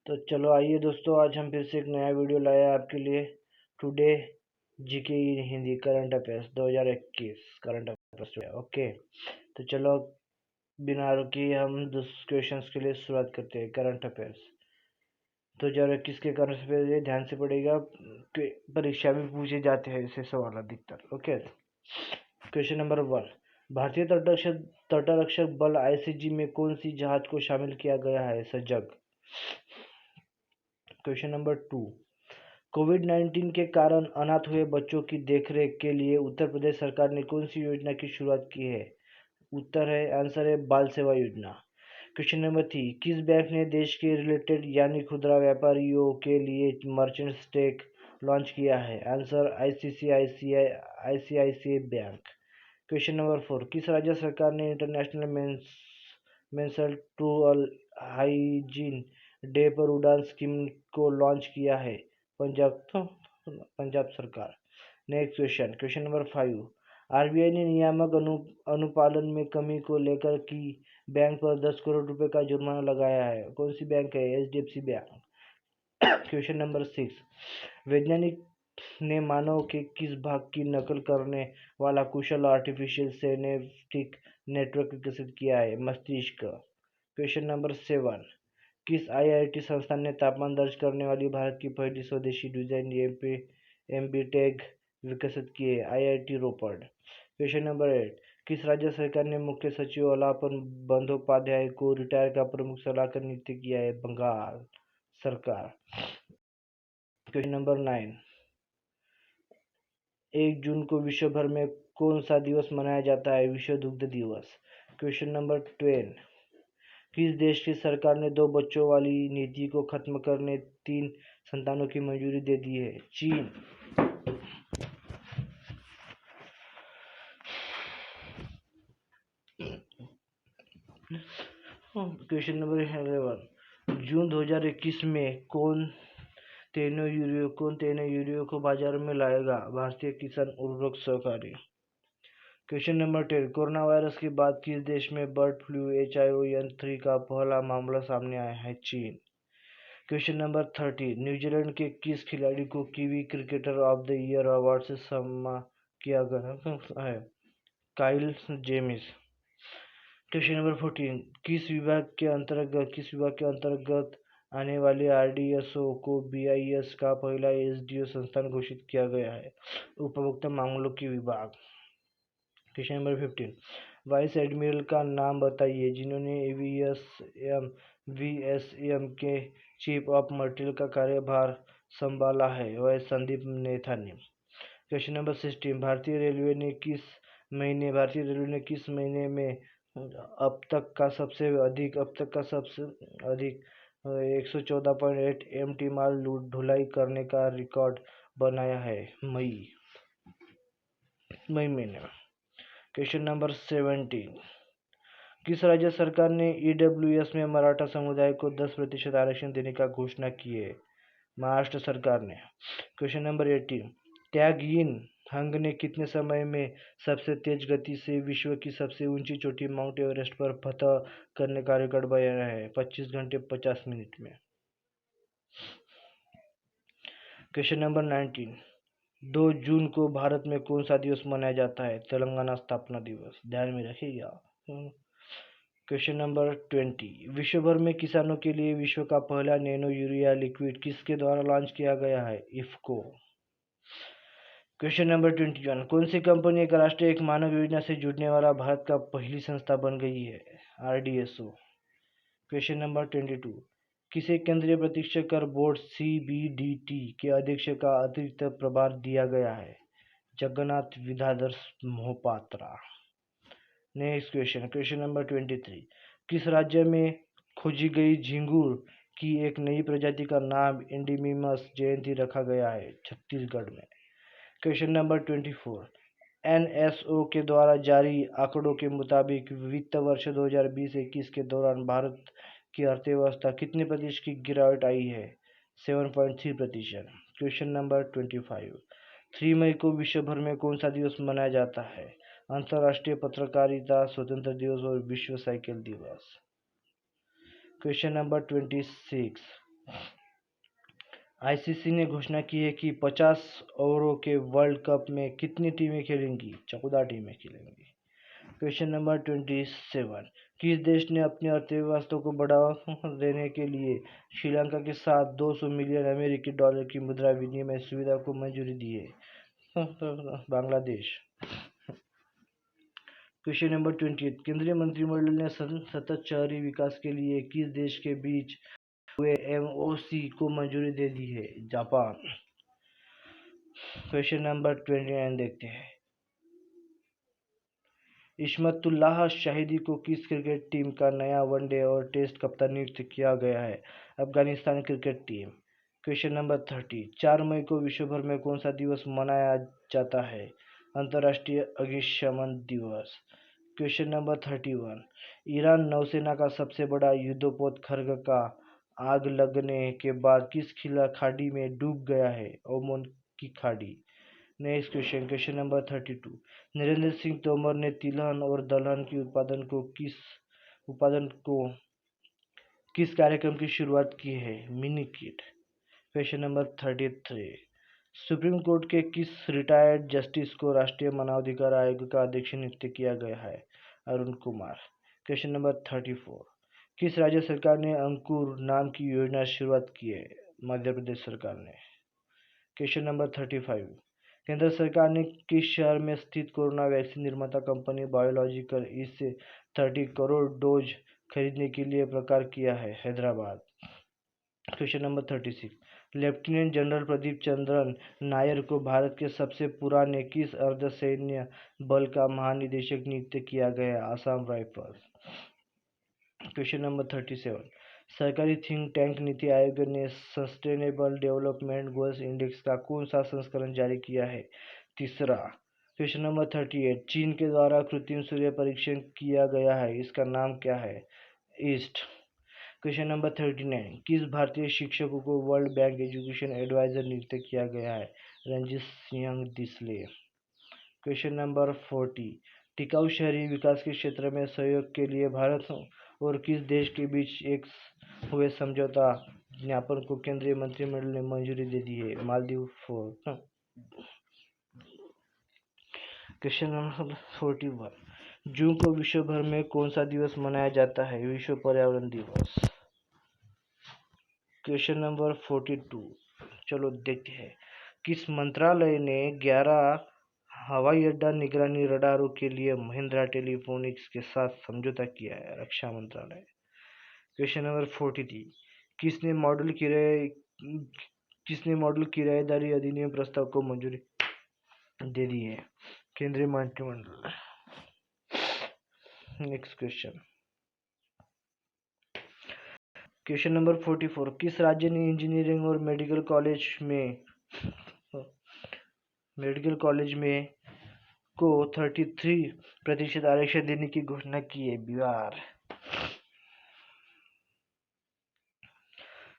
तो चलो आइए दोस्तों, आज हम फिर से एक नया वीडियो लाए हैं आपके लिए। Today GK in Hindi current affairs 2021 current affairs. Okay, तो चलो बिना रुके हम 10 क्वेश्चंस के लिए शुरुआत करते हैं। करंट अफेयर्स 2021 के करंट अफेयर्स ये ध्यान से पढ़ेगा कि परीक्षा में पूछे जाते हैं ऐसे सवाल अधिकतर। ओके, क्वेश्चन नंबर 1, भारतीय तटरक्षक बल आईसीजी में कौन सी जहाज को शामिल किया गया है? सजग। क्वेश्चन नंबर 2, कोविड-19 के कारण अनाथ हुए बच्चों की देखरेख के लिए उत्तर प्रदेश सरकार ने कौन सी योजना की शुरुआत की है? आंसर है बाल सेवा योजना। क्वेश्चन नंबर 3, किस बैंक ने देश के रिटेल यानी खुदरा व्यापारियों के लिए मर्चेंट स्टेक लॉन्च किया है? Answer ICICI bank. Question number 4, किस राज्य सरकार ने इंटरनेशनल मेंस्ट्रुअल हाइजीन डे पर उड़ान स्कीम को लॉन्च किया है? पंजाब सरकार। नेक्स्ट क्वेश्चन नंबर 5, आरबीआई ने नियामक अनुपालन में कमी को लेकर की बैंक पर 10 करोड़ रुपए का जुर्माना लगाया है। कौन सी बैंक है? HDFC bank. क्वेश्चन नंबर 6, वैज्ञानिक ने मानव के किस भाग की नकल करने वाला कुशल आर्टिफिशियल सिनेप्टिक नेटवर्क विकसित किया है? मस्तिष्क। क्वेश्चन नंबर 7, किस आईआईटी संस्थान ने तापमान दर्ज करने वाली भारत की पहली स्वदेशी डिजाइन एमबी टैग विकसित की है? आईआईटी रोपड़। क्वेश्चन नंबर 8, किस राज्य सरकार ने मुख्य सचिव अलापन बंदोपाध्याय को रिटायर का प्रमुख सलाहकार नियुक्त किया है? बंगाल सरकार। क्वेश्चन नंबर 9, 1 जून को विश्व भर में कौन सा दिवस मनाया जाता है? विश्व दुग्ध दिवस। क्वेश्चन नंबर 12, किस देश की सरकार ने 2 बच्चों वाली नीति को खत्म करने 3 संतानों की मंजूरी दे दी है? चीन। क्वेश्चन नंबर 11, जून 2021 में कौन तेनो यूरियो को बाजार में लाएगा? भारतीय किसान उर्वरक सहकारी। क्वेश्चन नंबर 10, कोरोना वायरस के बाद किस देश में बर्ड फ्लू H1N1 का पहला मामला सामने आया है? चीन। क्वेश्चन नंबर 30, न्यूजीलैंड के किस खिलाड़ी को kiwi cricketer of the year award से सम्मानित किया गया है? काइल जेमिस। क्वेश्चन नंबर 14, किस विभाग के अंतर्गत आने वाले आरडीएसओ को बीआईएस का पहला एसडीओ संस्थान घोषित किया गया है? उपभोक्ता मामलों के विभाग। क्वेश्चन नंबर 15, वाइस एडमिरल का नाम बताइए जिन्होंने वीएसएम के चीफ ऑफ मटेरियल का कार्यभार संभाला है? वह संदीप नेथानी। क्वेश्चन नंबर 16, भारतीय रेलवे ने किस महीने में अब तक का सबसे अधिक 114.8 एमटी माल ढुलाई करने का रिकॉर्ड बनाया है? मई महीने में। क्वेश्चन नंबर 17, किस राज्य सरकार ने ईडब्ल्यूएस में मराठा समुदाय को 10% आरक्षण देने का घोषणा की है? महाराष्ट्र सरकार ने। क्वेश्चन नंबर 18, टैग यिन हंग ने कितने समय में सबसे तेज गति से विश्व की सबसे ऊंची चोटी माउंट एवरेस्ट पर फतह करने का रिकॉर्ड बनाया है? 25 घंटे 50 मिनट में। क्वेश्चन नंबर 19, 2 जून को भारत में कौन सा दिवस मनाया जाता है? तेलंगाना स्थापना दिवस। ध्यान में रखिएगा। क्वेश्चन नंबर 20, विश्व भर में किसानों के लिए विश्व का पहला नैनो यूरिया लिक्विड किसके द्वारा लॉन्च किया गया है? इफ्को। क्वेश्चन नंबर 21, कौन सी कंपनी एक राष्ट्रीय एक मानक योजना से जुड़ने वाला भारत का पहली संस्था बन गई है? आरडीएसओ। क्वेश्चन नंबर 22, किसे केंद्रीय प्रत्यक्ष कर बोर्ड सीबीडीटी के अध्यक्ष का अतिरिक्त प्रभार दिया गया है? Jagannath Vidyadhar Mohapatra. Next question number 23, किस राज्य में खोजी गई झींगुर की एक नई प्रजाति का नाम एंडीमिमस जयंती रखा गया है? छत्तीसगढ़ में। क्वेश्चन नंबर 24, एनएसओ के द्वारा जारी आंकड़ों के मुताबिक वित्त वर्ष 2020-21 के दौरान भारत की अर्थव्यवस्था कितने प्रतिशत की गिरावट आई है? 7.3%। क्वेश्चन नंबर 25, 3 मई को विश्व भर में कौन सा दिवस मनाया जाता है? अंतर्राष्ट्रीय पत्रकारिता स्वतंत्रता दिवस और विश्व साइकिल दिवस। क्वेश्चन नंबर 26, आईसीसी ने घोषणा की है कि 50 ओवरों के वर्ल्ड कप में कितनी टीमें खेलेंगी? 14 टीमें खेलेंगी। Question number 27। किस देश ने अपनी अर्थव्यवस्था को बढ़ावा देने के लिए श्रीलंका के साथ 200 मिलियन अमेरिकी डॉलर की मुद्रा विनिमय सुविधा को मंजूरी दी है? बांग्लादेश। Question number 28। केंद्रीय मंत्रिमंडल ने सतत शहरी विकास के लिए किस देश के बीच हुए एमओसी को मंजूरी दे दी है? जापान। क्वेश्चन नंबर 29 देखते हैं। इस्मतुल्लाह शाहिदी को किस क्रिकेट टीम का नया वनडे और टेस्ट कप्तान नियुक्त किया गया है? Afghanistan cricket team. Question number 30। 4 मई को विश्व भर में कौन सा दिवस मनाया जाता है? अंतर्राष्ट्रीय अग्निशमन दिवस। Question number 31। ईरान नौसेना का सबसे बड़ा युद्धपोत खर्ग का आग लगने के बाद किस खाड़ी में डूब गया है? ओमान की खाड़ी। Next question, question number 32। Narendra Singh Tomar ने तिलहन और दलहन की उत्पादन को किस कार्यक्रम की शुरुआत की है? Mini kit. Question number 33। Supreme court के किस रिटायर्ड जस्टिस को राष्ट्रीय मानवाधिकार आयोग का अध्यक्ष नियुक्त किया गया है? अरुण कुमार। Question number 34। किस राज्य सरकार ने अंकुर नाम की योजना शुरुआत की है? मध्य प्रदेश सरकार ने। Question number 35। केंद्र सरकार ने किस शहर में स्थित कोरोना वैक्सीन निर्माता कंपनी बायोलॉजिकल ईस्ट से 30 करोड़ डोज खरीदने के लिए प्रकार किया है? Hyderabad. Question number 36। Lieutenant general Pradeep Chandran Nair को भारत के सबसे पुराने किस अर्धसैन्य बल का महानिदेशक नियुक्त किया गया? आसाम राइफल्स। Question number 37। सरकारी थिंक टैंक नीति आयोग ने सस्टेनेबल डेवलपमेंट गोल्स इंडेक्स का कौन सा संस्करण जारी किया है? तीसरा। Question number 38। चीन के द्वारा कृत्रिम सूर्य परीक्षण किया गया है, इसका नाम क्या है? ईस्ट। Question number 39। किस भारतीय शिक्षक को वर्ल्ड बैंक एजुकेशन एडवाइजर नियुक्त किया गया है? रंजीत सिंह डिसले। Question number 40। टिकाऊ शहरी विकास के क्षेत्र में सहयोग के लिए भारत और किस देश के बीच एक हुए समझौता ज्ञापन को केंद्रीय मंत्रिमंडल ने मंजूरी दे दी है? मालदीव 4। Question number 41। जून को विश्व भर में कौन सा दिवस मनाया जाता है? विश्व पर्यावरण दिवस। Question number 42। चलो देखते हैं। किस मंत्रालय ने 11 हवाई अड्डा निगरानी रडारों के लिए महिंद्रा टेलीफोनिक्स के साथ समझौता किया है? रक्षा मंत्रालय। Question number 43। किसने मॉडल किराएदारी अधिनियम प्रस्ताव को मंजूरी दे दी है? केंद्रीय मंत्रिमंडल। Next question, question number 44। किस राज्य ने इंजीनियरिंग और मेडिकल कॉलेज में को 33% आरक्षण देने की घोषणा की है? बिहार।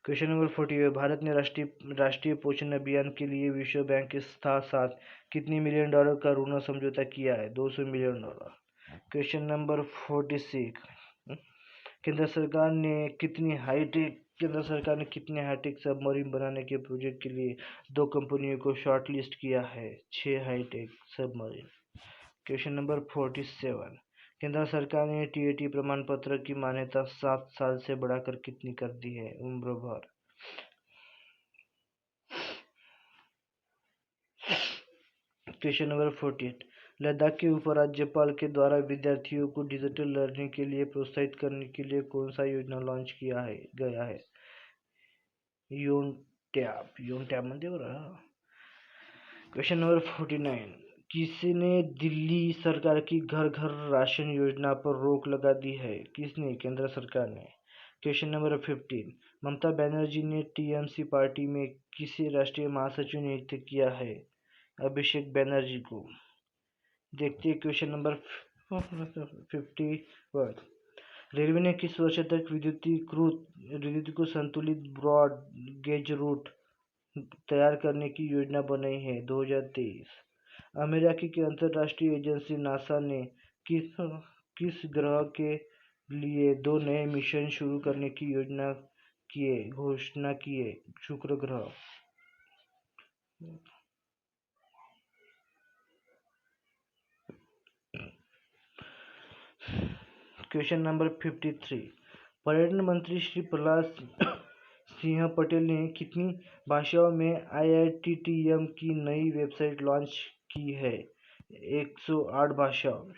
Question number 48। भारत ने राष्ट्रीय पोषण अभियान के लिए विश्व बैंक के साथ कितनी मिलियन डॉलर का ऋण समझौता किया है? 200 मिलियन डॉलर। Question number 46। केंद्र सरकार ने कितनी हाईटेक सबमरीन बनाने के प्रोजेक्ट के लिए 2 कंपनियों को शॉर्टलिस्ट किया है? 6 हाईटेक सबमरीन। Question number 47। केंद्र सरकार ने टीएटी प्रमाण पत्र की मान्यता 7 साल से बढ़ाकर कितनी कर दी है? उम्र भर। Question number 48। लद्दाख के उपराज्यपाल के द्वारा विद्यार्थियों को डिजिटल लर्निंग के लिए प्रोत्साहित करने के लिए कौन सा योजना लॉन्च किया गया है? योनटैप मध्ये बरं। Question number 49। किसने दिल्ली सरकार की घर घर राशन योजना पर रोक लगा दी है? किसने? केंद्र सरकार ने। Question number 15। ममता बनर्जी ने टीएमसी पार्टी में किसे राष्ट्रीय महासचिव नियुक्त किया है? अभिषेक बनर्जी को। देखते हैं क्वेश्चन नंबर 51। रेलवे ने किस वर्ष तक विद्युत को संतुलित ब्रॉड गेज रूट तैयार करने की योजना बनाई है? 2023। अमेरिका की अंतर्राष्ट्रीय एजेंसी नासा ने किस ग्रह के लिए 2 नए मिशन शुरू करने की योजना घोषणा किए शुक्र ग्रह। क्वेश्चन नंबर 53, पर्यटन मंत्री श्री प्रहलाद सिंह पटेल ने कितनी भाषाओं में IITTM की नई वेबसाइट लॉन्च की है? 108 भाषाओं में।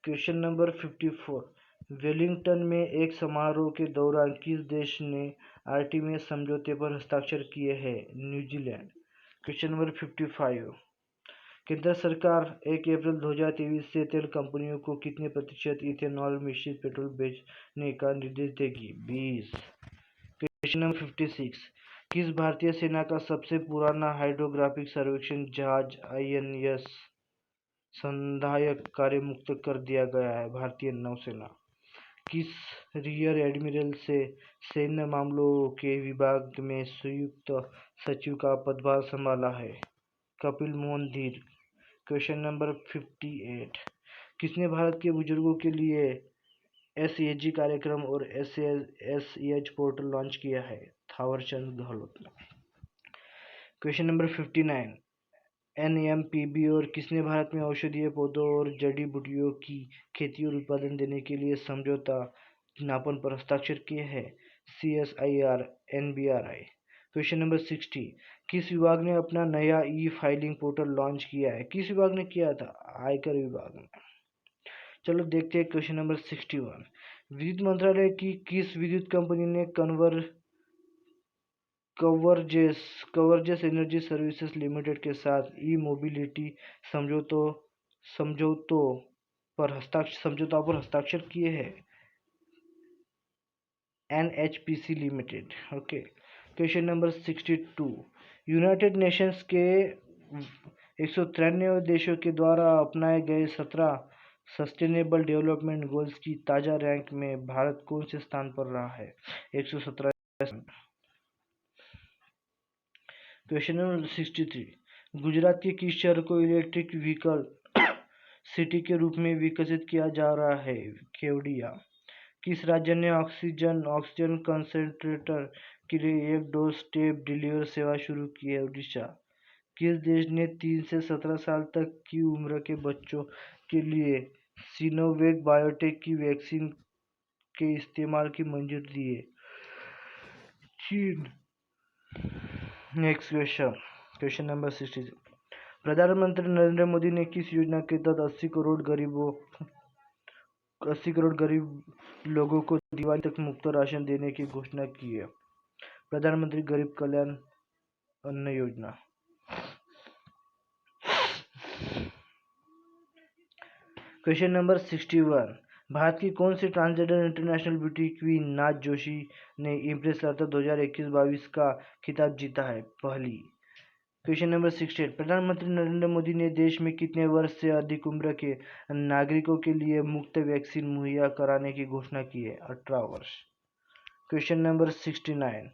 क्वेश्चन नंबर 54, वेलिंगटन में एक समारोह के दौरान किस देश ने आर्टेमिस समझौते पर हस्ताक्षर किए हैं? न्यूजीलैंड। क्वेश्चन नंबर 55, केंद्र सरकार 1 अप्रैल 2023 से तेल कंपनियों को कितने प्रतिशत इथेनॉल मिश्रित पेट्रोल बेचने का निर्देश देगी? 20। क्वेश्चन नंबर 56, किस भारतीय सेना का सबसे पुराना हाइड्रोग्राफिक सर्वेक्षण जहाज INS संधायक कार्य मुक्त कर दिया गया है? भारतीय नौसेना। किस रियर एडमिरल से सैन्य मामलों के विभाग में संयुक्त सचिव का पदभार संभाला है? कपिल मोहन धीर। क्वेश्चन नंबर 58, किसने भारत के बुजुर्गों के लिए SAG कार्यक्रम और SAH पोर्टल लॉन्च किया है? Thawarchand Gehlot. Question number 59, NMPB और किसने भारत में औषधीय पौधों और जड़ी बूटियों की खेती और उत्पादन देने के लिए समझौता ज्ञापन पर हस्ताक्षर किए हैं? CSIR NBRI। क्वेश्चन नंबर 60, किस विभाग ने अपना नया फाइलिंग पोर्टल लॉन्च किया है? किस विभाग ने किया था? आयकर विभाग ने। चलो देखते हैं क्वेश्चन नंबर 61, विद्युत मंत्रालय की किस विद्युत कंपनी ने कवर्जेस एनर्जी सर्विसेज लिमिटेड के साथ मोबिलिटी समझौतों पर हस्ताक्षर किए हैं? NHPC limited. Okay. Question number 62, United Nations के 193 देशों के द्वारा अपनाए गए 17 सस्टेनेबल डेवलपमेंट गोल्स की ताज़ा रैंक में भारत कौन से स्थान पर रहा है? 117। क्वेश्चन नंबर 63, गुजरात के किस शहर को इलेक्ट्रिक व्हीकल सिटी के रूप में विकसित किया जा रहा है? केवड़िया। किस राज्य ने ऑक्सीजन कंसंट्रेटर के लिए एक डोर स्टेप डिलीवरी सेवा शुरू की है? उड़ीसा। किस देश ने 3 से 17 साल तक की उम्र के बच्चों के लिए सिनोवैक बायोटेक की वैक्सीन के इस्तेमाल की मंजूरी दी है? चीन। नेक्स्ट क्वेश्चन नंबर 66, प्रधानमंत्री नरेंद्र मोदी ने किस योजना के तहत 80 करोड़ गरीब लोगों को दिवाली तक मुफ्त राशन देने की घोषणा की है? प्रधानमंत्री गरीब कल्याण अन्न योजना। क्वेश्चन नंबर 61, भारत की कौन सी ट्रांसजेंडर इंटरनेशनल ब्यूटी क्वीन नाज जोशी ने इम्प्रेस लाटर 2021-22 का खिताब जीता है? पहली। क्वेश्चन नंबर 68, प्रधानमंत्री नरेंद्र मोदी ने देश में कितने वर्ष से अधिक उम्र के नागरिकों के लिए मुफ्त वैक्सीन मुहैया कराने की घोषणा की है? 18 वर्ष। क्वेश्चन नंबर 69,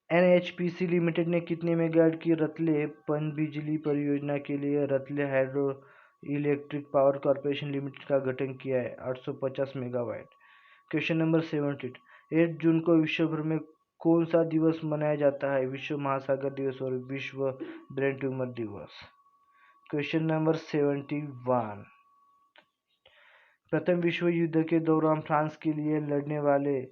NHPC लिमिटेड ने कितने मेगावाट की रतले पनबिजली परियोजना के लिए Ratle hydro electric power corporation limited का गठन किया है? 850 मेगावाट। क्वेश्चन नंबर 78, 8 जून को विश्व भर में कौन सा दिवस मनाया जाता है? विश्व महासागर दिवस और विश्व ब्रेन ट्यूमर दिवस। क्वेश्चन नंबर 71, प्रथम विश्व युद्ध के दौरान फ्रांस के लिए लड़ने वाले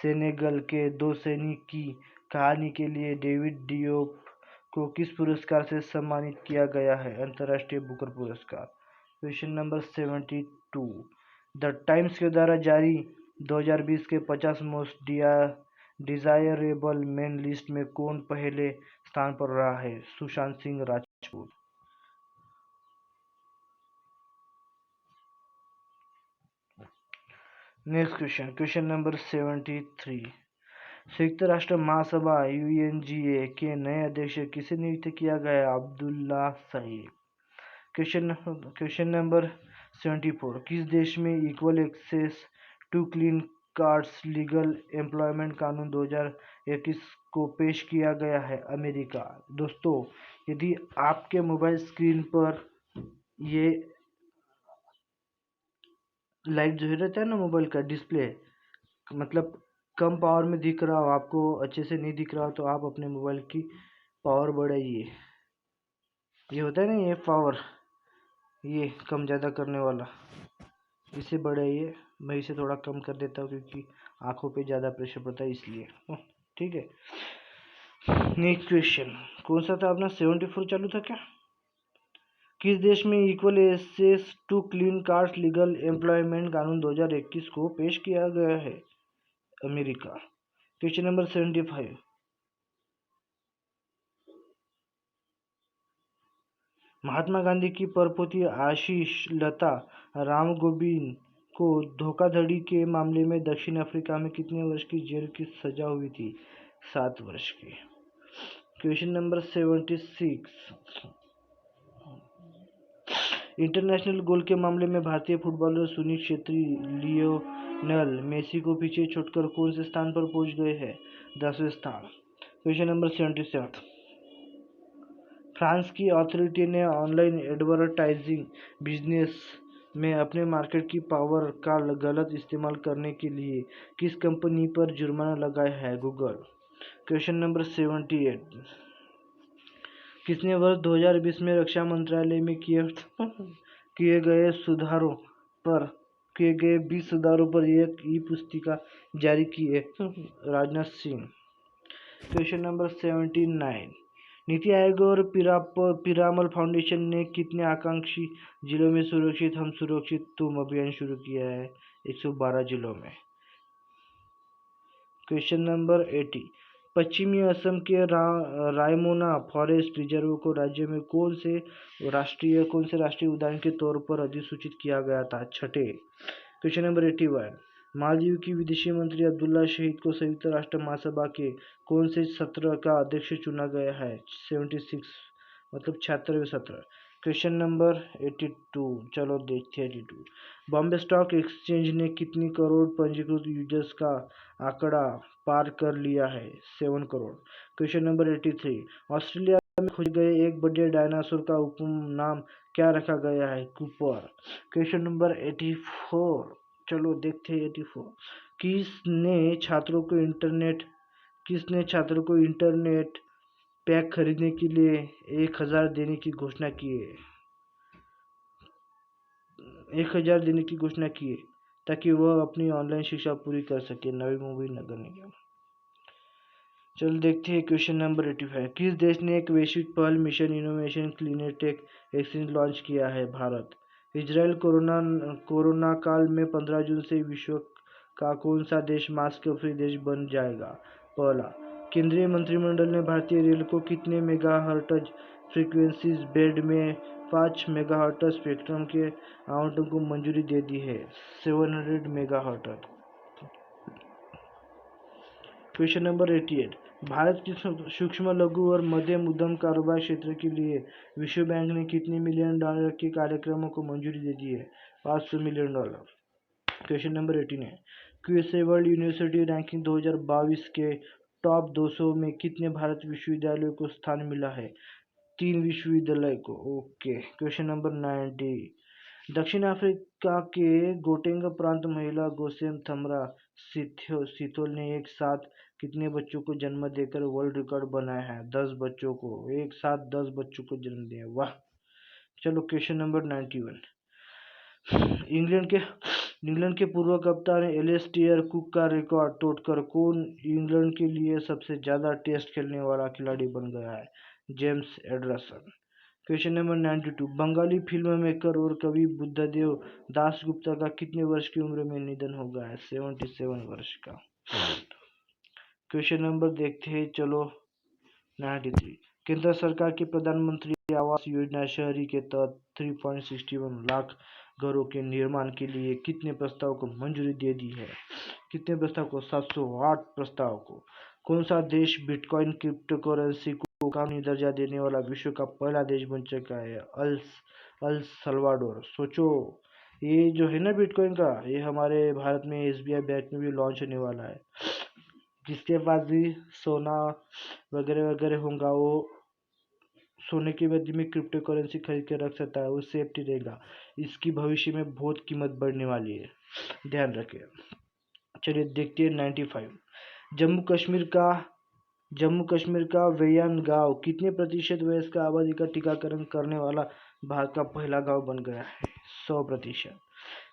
सेनेगल के 2 सैनिक की कहानी के लिए डेविड डियोप को किस पुरस्कार से सम्मानित किया गया है? अंतर्राष्ट्रीय बुकर पुरस्कार। क्वेश्चन नंबर 72, द टाइम्स के द्वारा जारी 2020 के 50 मोस्ट डिजायरेबल मेन लिस्ट में कौन पहले स्थान पर रहा है? Sushant Singh Rajput. Next question number 73, संयुक्त राष्ट्र महासभा UNGA के नए अध्यक्ष किसे नियुक्त किया गया? अब्दुल्ला सईद। क्वेश्चन नंबर 74, किस देश में equal access to clean cards legal employment कानून 2021 को पेश किया गया है? अमेरिका। दोस्तों, यदि आपके मोबाइल स्क्रीन पर ये लाइट जो है रहता है ना मोबाइल का डिस्प्ले, मतलब कम पावर में दिख रहा हो, आपको अच्छे से नहीं दिख रहा हो, तो आप अपने मोबाइल की पावर बढ़ाइए। ये होता है ना ये पावर, ये कम ज़्यादा करने वाला, इसे बढ़ाइए। मैं इसे थोड़ा कम कर देता हूँ क्योंकि आंखों पे ज़्यादा प्रेशर पड़ता है इसलिए। ठीक है। नेक्स्ट क्वेश्चन कौन सा था अपना? 74 चालू था क्या? किस देश में equal access to clean cards legal employment कानून 2021 को पेश किया गया है? America. Question number 75। Mahatma Gandhi की परपोती आशीष लता रामगोविंद को धोखाधड़ी के मामले में दक्षिण अफ्रीका में कितने वर्ष की जेल की सजा हुई थी? 7 वर्ष की। Question number 76। इंटरनेशनल गोल के मामले में भारतीय footballer Sunil Chhetri Lionel Messi को पीछे छोड़कर कौन से स्थान पर पहुंच गए हैं? 10वें स्थान। Question number 77। फ्रांस की अथॉरिटी ने ऑनलाइन एडवर्टाइजिंग बिजनेस में अपने मार्केट की पावर का गलत इस्तेमाल करने के लिए किस कंपनी पर जुर्माना लगाया है? गूगल। Question number 78। किसने वर्ष 2020 में रक्षा मंत्रालय में किए गए सुधारों पर किए गए 20 सुधारों पर एक ई पुस्तिका जारी की है? राजनाथ सिंह। Question number 79। नीति आयोग और पीरामल फाउंडेशन ने कितने आकांक्षी जिलों में सुरक्षित हम सुरक्षित तुम अभियान शुरू किया है? 112 जिलों में। Question number 80। पश्चिमी असम के रायमोना फॉरेस्ट रिजर्व को राज्य में कौन से राष्ट्रीय उद्यान के तौर पर अधिसूचित किया गया था? 6ठे। Question number 81। मालदीव की विदेशी मंत्री अब्दुल्ला शहीद को संयुक्त राष्ट्र महासभा के कौन से सत्र का अध्यक्ष चुना गया है? 76, मतलब 76वें सत्र। Question number 82। चलो देखते हैं 82। बॉम्बे स्टॉक एक्सचेंज ने कितनी करोड़ पंजीकृत यूजर्स का आंकड़ा पार कर लिया है? 7 करोड़। Question number 83। ऑस्ट्रेलिया में खोजे गए एक बड़े डायनासोर का उपनाम क्या रखा गया है? कूपर। Question number 84। चलो देखते हैं 84। किसने छात्रों को इंटरनेट पैक खरीदने के लिए 1000 देने की घोषणा की है? 1000 देने की घोषणा की है ताकि वह अपनी ऑनलाइन शिक्षा पूरी कर सके, नवी मुंबई नगर निगम। चलो देखते हैं क्वेश्चन नंबर 85। किस देश ने एक वैश्विक पहल mission innovation cleantech exchange launch किया है? भारत। इजराइल कोरोना काल में 15 जून से विश्व का कौन सा देश मास्क फ्री देश बन जाएगा? पहला। केंद्रीय मंत्रिमंडल ने भारतीय रेल को कितने मेगाहर्ट्ज फ्रीक्वेंसीज बैंड में 5 मेगाहर्ट्ज स्पेक्ट्रम के आवंटन को मंजूरी दे दी है? 700 मेगाहर्ट्ज। Question number 88। भारत की सूक्ष्म लघु और मध्यम उद्यम कारोबार क्षेत्र के लिए विश्व बैंक ने कितने मिलियन डॉलर के कार्यक्रमों को मंजूरी दे दी है? 500 million dollar. Question number 89। QS world university ranking 2022 के टॉप 200 में कितने भारत विश्वविद्यालयों को स्थान मिला है? 3 विश्वविद्यालय को। ओके। Question number 90। दक्षिण अफ्रीका के गोटेंग प्रांत महिला गोसेम थमरा सीतोल ने एक साथ कितने बच्चों को जन्म देकर वर्ल्ड रिकॉर्ड बनाया है? 10 बच्चों को। एक साथ 10 बच्चों को जन्म दिया। वाह। चलो क्वेश्चन नंबर 91। इंग्लैंड के पूर्व कप्तान एलिस्टेयर कुक का रिकॉर्ड तोड़कर कौन इंग्लैंड के लिए सबसे ज्यादा टेस्ट खेलने वाला खिलाड़ी बन गया है? James Anderson. Question number 92। Bengali film maker और कवि बुद्धदेव दासगुप्ता का कितने वर्ष की उम्र में निधन हो गया है? 77 वर्ष का। क्वेश्चन नंबर देखते हैं। चलो 93। केंद्र सरकार की प्रधानमंत्री आवास योजना शहरी के तहत 3.61 लाख घरों के निर्माण के लिए कितने प्रस्ताव को मंजूरी दे दी है? कितने प्रस्ताव को? 708 प्रस्ताव को। कौन सा देश बिटकॉइन क्रिप्टोकरेंसी को कानूनी दर्जा देने वाला विश्व का पहला देश बन चुका है? El Salvador. सोचो, ये जो है ना बिटकॉइन का, ये हमारे भारत में एसबीआई बैंक में भी लॉन्च होने वाला है। जिसके पास भी सोना वगैरह वगैरह होगा वो सोने के बदले में क्रिप्टो करेंसी खरीद के रख सकता है, वो सेफ्टी रहेगा। इसकी भविष्य में बहुत कीमत बढ़ने वाली है, ध्यान रखें। चलिए देखते हैं 95। जम्मू कश्मीर का वेयान गांव कितने प्रतिशत वयस्क आबादी का टीकाकरण करने वाला भारत का पहला गांव बन गया है? 100%।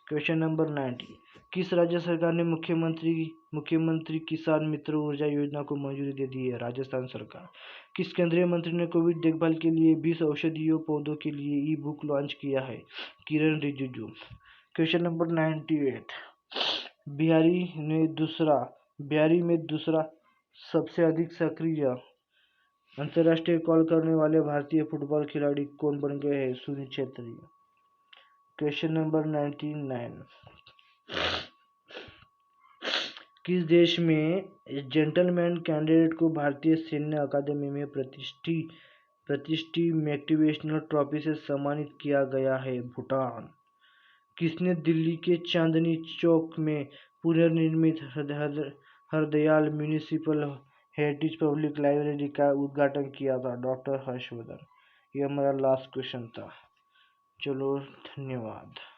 Question number 90। किस राज्य सरकार ने मुख्यमंत्री किसान मित्र ऊर्जा योजना को मंजूरी दे दी है? राजस्थान सरकार। किस केंद्रीय मंत्री ने कोविड देखभाल के लिए 20 औषधीय पौधों के लिए ई बुक लॉन्च किया है? किरण रिजिजू। Question number 98। बिहारी में दूसरा सबसे अधिक सक्रिय अंतर्राष्ट्रीय कॉल करने वाले भारतीय फुटबॉल खिलाड़ी कौन बन गए हैं? सुनील छेत्री। Question number 99। किस देश में जेंटलमैन कैंडिडेट को भारतीय सैन्य अकादमी में प्रतिष्ठित मोटिवेशनल ट्रॉफी से सम्मानित किया गया है? भूटान। किसने दिल्ली के चांदनी चौक में पुनर्निर्मित Hardayal municipal heritage public library का उद्घाटन किया था? डॉक्टर हर्षवर्धन। ये हमारा लास्ट क्वेश्चन था। चलो धन्यवाद।